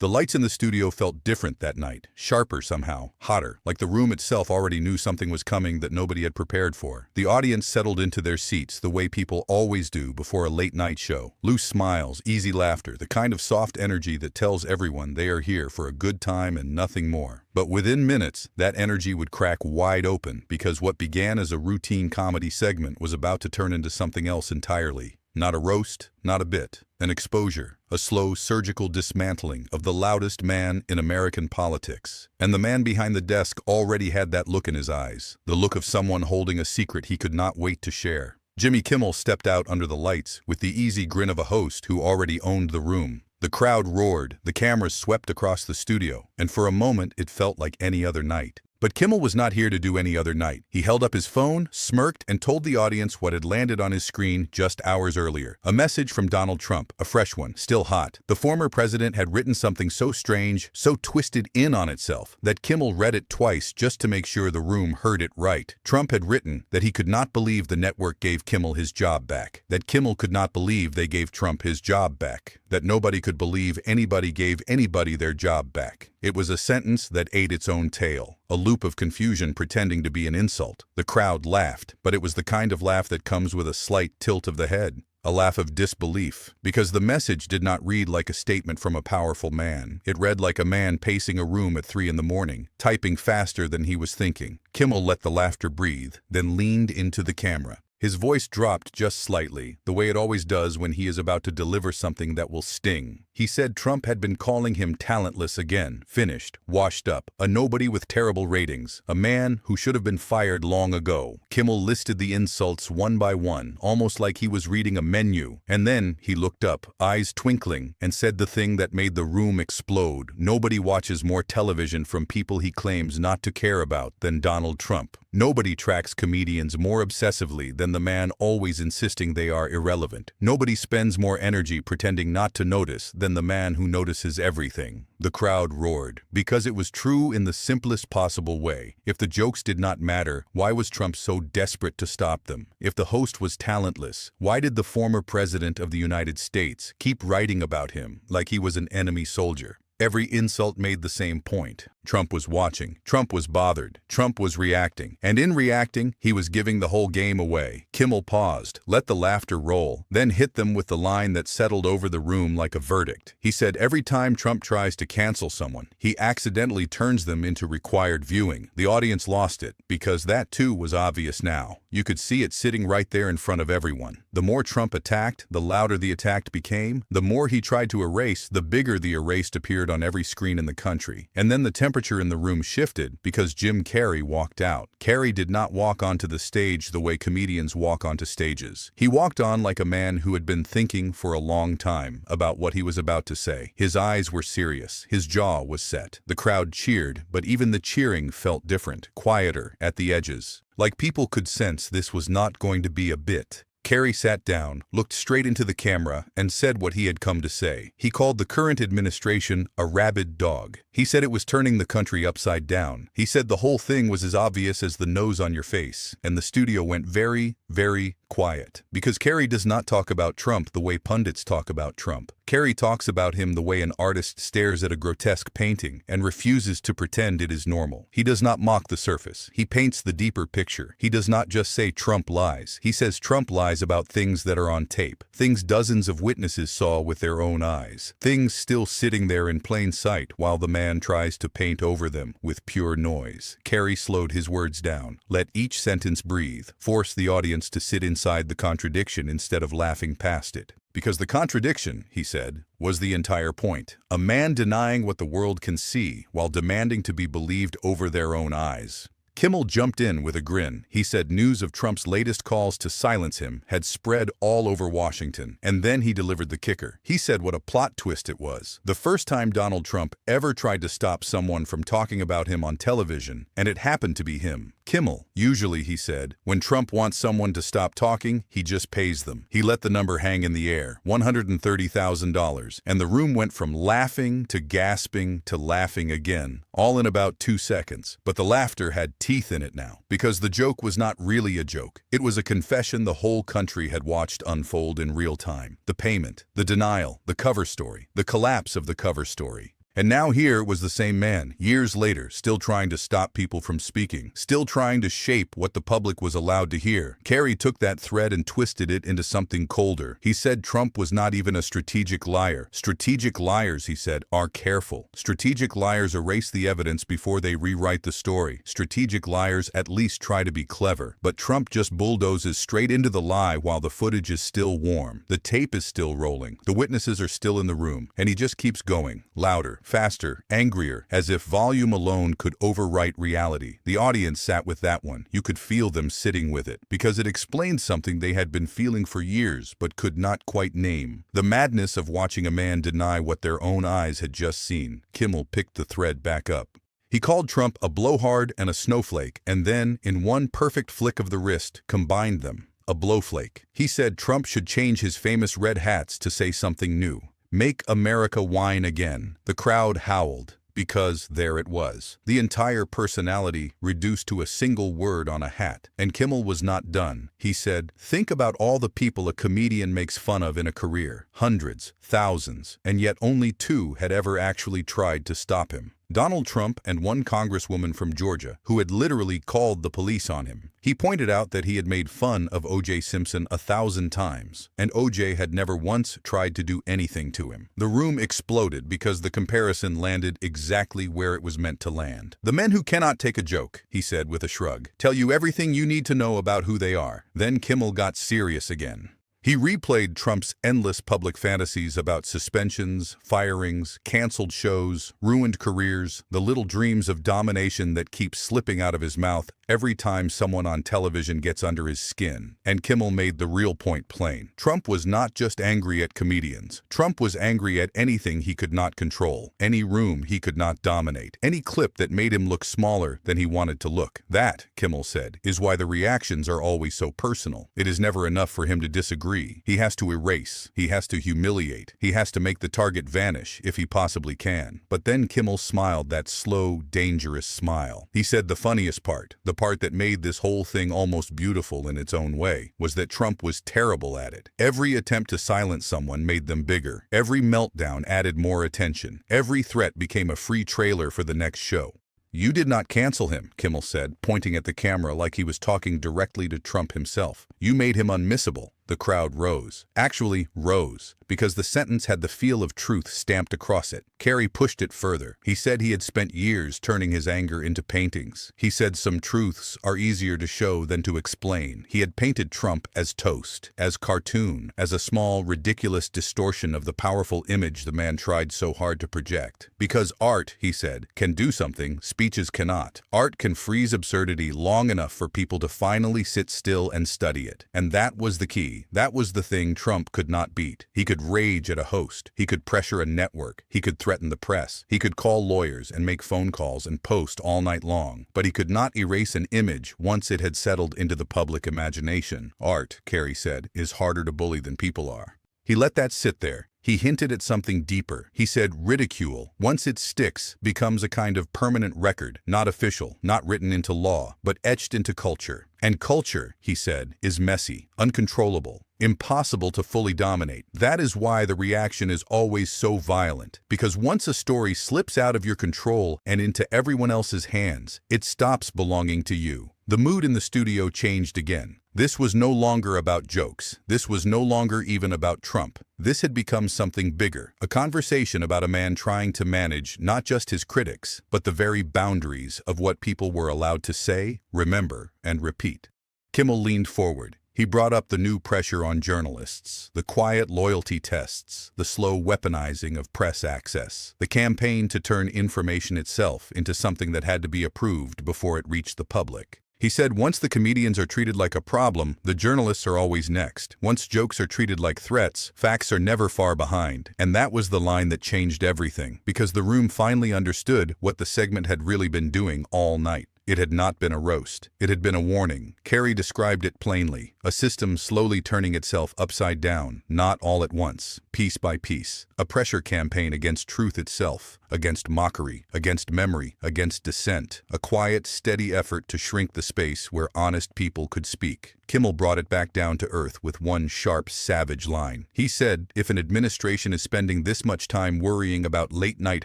The lights in the studio felt different that night, sharper somehow, hotter, like the room itself already knew something was coming that nobody had prepared for. The audience settled into their seats the way people always do before a late-night show. Loose smiles, easy laughter, the kind of soft energy that tells everyone they are here for a good time and nothing more. But within minutes, that energy would crack wide open because what began as a routine comedy segment was about to turn into something else entirely. Not a roast, not a bit. An exposure, a slow surgical dismantling of the loudest man in American politics. And the man behind the desk already had that look in his eyes, the look of someone holding a secret he could not wait to share. Jimmy Kimmel stepped out under the lights with the easy grin of a host who already owned the room. The crowd roared, the cameras swept across the studio, and for a moment it felt like any other night. But Kimmel was not here to do any other night. He held up his phone, smirked, and told the audience what had landed on his screen just hours earlier. A message from Donald Trump, a fresh one, still hot. The former president had written something so strange, so twisted in on itself, that Kimmel read it twice just to make sure the room heard it right. Trump had written that he could not believe the network gave Kimmel his job back, that Kimmel could not believe they gave Trump his job back, that nobody could believe anybody gave anybody their job back. It was a sentence that ate its own tail, a loop of confusion pretending to be an insult. The crowd laughed, but it was the kind of laugh that comes with a slight tilt of the head, a laugh of disbelief, because the message did not read like a statement from a powerful man. It read like a man pacing a room at 3 in the morning, typing faster than he was thinking. Kimmel let the laughter breathe, then leaned into the camera. His voice dropped just slightly, the way it always does when he is about to deliver something that will sting. He said Trump had been calling him talentless again, finished, washed up, a nobody with terrible ratings, a man who should have been fired long ago. Kimmel listed the insults one by one, almost like he was reading a menu, and then he looked up, eyes twinkling, and said the thing that made the room explode. Nobody watches more television from people he claims not to care about than Donald Trump. Nobody tracks comedians more obsessively than the man always insisting they are irrelevant. Nobody spends more energy pretending not to notice than the man who notices everything. The crowd roared, because it was true in the simplest possible way. If the jokes did not matter, why was Trump so desperate to stop them? If the host was talentless, why did the former president of the United States keep writing about him like he was an enemy soldier? Every insult made the same point. Trump was watching. Trump was bothered. Trump was reacting. And in reacting, he was giving the whole game away. Kimmel paused, let the laughter roll, then hit them with the line that settled over the room like a verdict. He said every time Trump tries to cancel someone, he accidentally turns them into required viewing. The audience lost it, because that too was obvious now. You could see it sitting right there in front of everyone. The more Trump attacked, the louder the attack became. The more he tried to erase, the bigger the erased appeared on every screen in the country. And then the temperature in the room shifted because Jim Carrey walked out. Carrey did not walk onto the stage the way comedians walk onto stages. He walked on like a man who had been thinking for a long time about what he was about to say. His eyes were serious. His jaw was set. The crowd cheered, but even the cheering felt different, quieter at the edges. Like people could sense this was not going to be a bit. Carrey sat down, looked straight into the camera, and said what he had come to say. He called the current administration a rabid dog. He said it was turning the country upside down. He said the whole thing was as obvious as the nose on your face. And the studio went very, very quiet. Because Carrey does not talk about Trump the way pundits talk about Trump. Carrey talks about him the way an artist stares at a grotesque painting and refuses to pretend it is normal. He does not mock the surface. He paints the deeper picture. He does not just say Trump lies. He says Trump lies about things that are on tape, things dozens of witnesses saw with their own eyes, things still sitting there in plain sight while the man tries to paint over them with pure noise. Carrey slowed his words down, let each sentence breathe, force the audience to sit inside the contradiction instead of laughing past it. Because the contradiction, he said, was the entire point. A man denying what the world can see while demanding to be believed over their own eyes. Kimmel jumped in with a grin. He said news of Trump's latest calls to silence him had spread all over Washington, and then he delivered the kicker. He said what a plot twist it was. The first time Donald Trump ever tried to stop someone from talking about him on television, and it happened to be him. Kimmel, usually, he said, when Trump wants someone to stop talking, he just pays them. He let the number hang in the air, $130,000, and the room went from laughing to gasping to laughing again, all in about 2 seconds. But the laughter had teeth in it now, because the joke was not really a joke. It was a confession the whole country had watched unfold in real time. The payment, the denial, the cover story, the collapse of the cover story. And now here was the same man, years later, still trying to stop people from speaking, still trying to shape what the public was allowed to hear. Carrey took that thread and twisted it into something colder. He said Trump was not even a strategic liar. Strategic liars, he said, are careful. Strategic liars erase the evidence before they rewrite the story. Strategic liars at least try to be clever. But Trump just bulldozes straight into the lie while the footage is still warm. The tape is still rolling. The witnesses are still in the room. And he just keeps going, louder, faster, angrier, as if volume alone could overwrite reality. The audience sat with that one. You could feel them sitting with it, because it explained something they had been feeling for years but could not quite name. The madness of watching a man deny what their own eyes had just seen. Kimmel picked the thread back up. He called Trump a blowhard and a snowflake, and then, in one perfect flick of the wrist, combined them. A blowflake. He said Trump should change his famous red hats to say something new. Make America whine again. The crowd howled, because there it was. The entire personality reduced to a single word on a hat. And Kimmel was not done. He said, think about all the people a comedian makes fun of in a career. Hundreds, thousands, and yet only 2 had ever actually tried to stop him. Donald Trump and one congresswoman from Georgia who had literally called the police on him. He pointed out that he had made fun of O.J. Simpson 1,000 times, and O.J. had never once tried to do anything to him. The room exploded because the comparison landed exactly where it was meant to land. The men who cannot take a joke, he said with a shrug, tell you everything you need to know about who they are. Then Kimmel got serious again. He replayed Trump's endless public fantasies about suspensions, firings, canceled shows, ruined careers, the little dreams of domination that keep slipping out of his mouth every time someone on television gets under his skin. And Kimmel made the real point plain. Trump was not just angry at comedians. Trump was angry at anything he could not control, any room he could not dominate, any clip that made him look smaller than he wanted to look. That, Kimmel said, is why the reactions are always so personal. It is never enough for him to disagree. He has to erase. He has to humiliate. He has to make the target vanish if he possibly can. But then Kimmel smiled that slow, dangerous smile. He said the funniest part, the part that made this whole thing almost beautiful in its own way, was that Trump was terrible at it. Every attempt to silence someone made them bigger. Every meltdown added more attention. Every threat became a free trailer for the next show. You did not cancel him, Kimmel said, pointing at the camera like he was talking directly to Trump himself. You made him unmissable. The crowd rose. Actually, rose, because the sentence had the feel of truth stamped across it. Carrey pushed it further. He said he had spent years turning his anger into paintings. He said some truths are easier to show than to explain. He had painted Trump as toast, as cartoon, as a small, ridiculous distortion of the powerful image the man tried so hard to project. Because art, he said, can do something speeches cannot. Art can freeze absurdity long enough for people to finally sit still and study it. And that was the key. That was the thing Trump could not beat. He could rage at a host. He could pressure a network. He could threaten the press. He could call lawyers and make phone calls and post all night long. But he could not erase an image once it had settled into the public imagination. Art, Carrey said, is harder to bully than people are. He let that sit there. He hinted at something deeper. He said ridicule, once it sticks, becomes a kind of permanent record, not official, not written into law, but etched into culture. And culture, he said, is messy, uncontrollable, impossible to fully dominate. That is why the reaction is always so violent, because once a story slips out of your control and into everyone else's hands, it stops belonging to you. The mood in the studio changed again. This was no longer about jokes. This was no longer even about Trump. This had become something bigger, a conversation about a man trying to manage not just his critics, but the very boundaries of what people were allowed to say, remember, and repeat. Kimmel leaned forward. He brought up the new pressure on journalists, the quiet loyalty tests, the slow weaponizing of press access, the campaign to turn information itself into something that had to be approved before it reached the public. He said once the comedians are treated like a problem, the journalists are always next. Once jokes are treated like threats, facts are never far behind. And that was the line that changed everything, because the room finally understood what the segment had really been doing all night. It had not been a roast. It had been a warning. Carrey described it plainly. A system slowly turning itself upside down, not all at once, piece by piece. A pressure campaign against truth itself. against mockery, against memory, against dissent. A quiet, steady effort to shrink the space where honest people could speak. Kimmel brought it back down to earth with one sharp, savage line. He said, if an administration is spending this much time worrying about late-night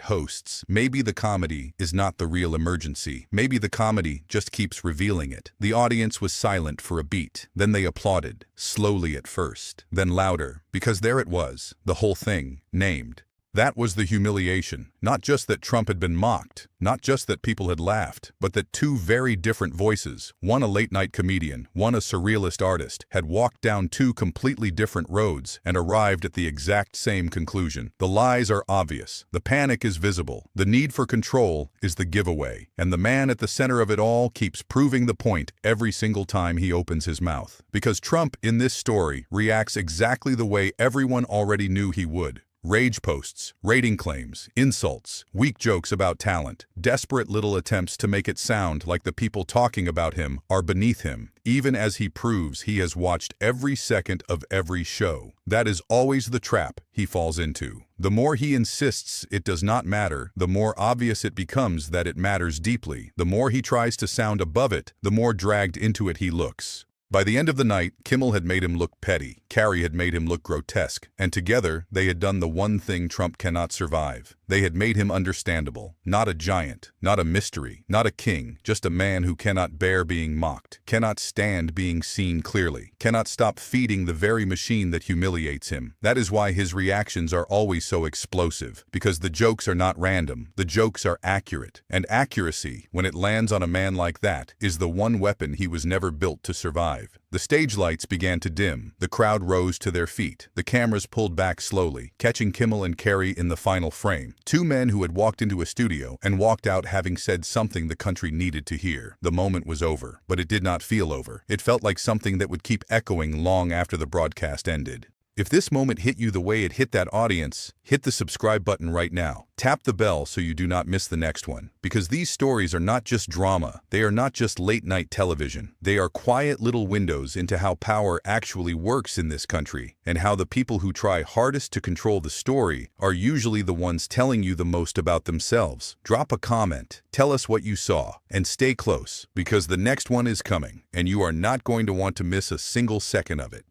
hosts, maybe the comedy is not the real emergency. Maybe the comedy just keeps revealing it. The audience was silent for a beat. Then they applauded, slowly at first, then louder, because there it was, the whole thing, named. That was the humiliation. Not just that Trump had been mocked, not just that people had laughed, but that two very different voices, one a late-night comedian, one a surrealist artist, had walked down two completely different roads and arrived at the exact same conclusion. The lies are obvious. The panic is visible. The need for control is the giveaway. And the man at the center of it all keeps proving the point every single time he opens his mouth. Because Trump, in this story, reacts exactly the way everyone already knew he would. Rage posts, rating claims, insults, weak jokes about talent, desperate little attempts to make it sound like the people talking about him are beneath him, even as he proves he has watched every second of every show. That is always the trap he falls into. The more he insists it does not matter, the more obvious it becomes that it matters deeply. The more he tries to sound above it, the more dragged into it he looks. By the end of the night, Kimmel had made him look petty, Carrey had made him look grotesque, and together they had done the one thing Trump cannot survive. They had made him understandable, not a giant, not a mystery, not a king, just a man who cannot bear being mocked, cannot stand being seen clearly, cannot stop feeding the very machine that humiliates him. That is why his reactions are always so explosive, because the jokes are not random, the jokes are accurate. And accuracy, when it lands on a man like that, is the one weapon he was never built to survive. The stage lights began to dim. The crowd rose to their feet. The cameras pulled back slowly, catching Kimmel and Carrey in the final frame. Two men who had walked into a studio and walked out having said something the country needed to hear. The moment was over, but it did not feel over. It felt like something that would keep echoing long after the broadcast ended. If this moment hit you the way it hit that audience, hit the subscribe button right now. Tap the bell so you do not miss the next one. Because these stories are not just drama, they are not just late-night television. They are quiet little windows into how power actually works in this country, and how the people who try hardest to control the story are usually the ones telling you the most about themselves. Drop a comment, tell us what you saw, and stay close, because the next one is coming, and you are not going to want to miss a single second of it.